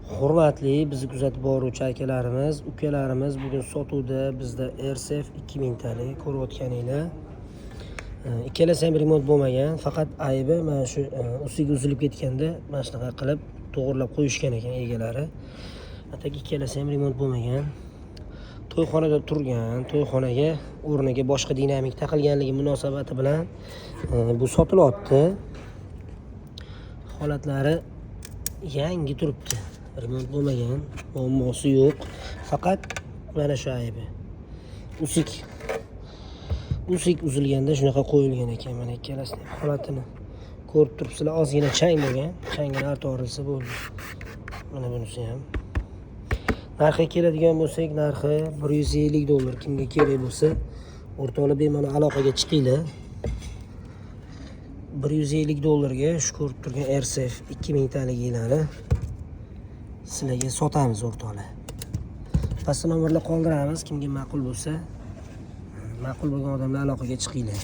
Hurmatli bizni kuzatib boruvchi akalarimiz, ukalarimiz, bugun sotuvda bizda RSF 2000 talik ko'rayotganinglar. Ikkalasi ham remont bo'lmagan, faqat aybi mana shu ustiga uzilib ketganda mana shunaqa qilib to'g'rilab qo'yishgan ekan egalari. Atak ikkalasi ham remont bo'lmagan. To'yxonada turgan, to'yxonaga o'rniga boshqa dinamik taqilganligi munosabati bilan bu sotilyapti. Holatlari yangi turibdi. Remont bo'lmagan, muammosi yo'q. Faqat mana shu aybi. Usik uzilganda shunaqa qo'yilgan ekan. Mana ikkalasining holatini ko'rib turibsizlar. Ozgina chang bo'lgan. Changini artorilsa bo'ldi. Mana bunisi ham. Narxiga keladigan bo'lsak, narxi $150. Kimga kerak bo'lsa, o'rtoqlar bemalol aloqaga chiqinglar. $150 shu ko'rib turgan RSF 2000 taliklari sizlarga sotamiz o'rtoqlar. Pastda nomerlar qoldiramiz. Kimga ma'qul bo'lsa, ma'qul bo'lgan odamlar aloqaga chiqinglar.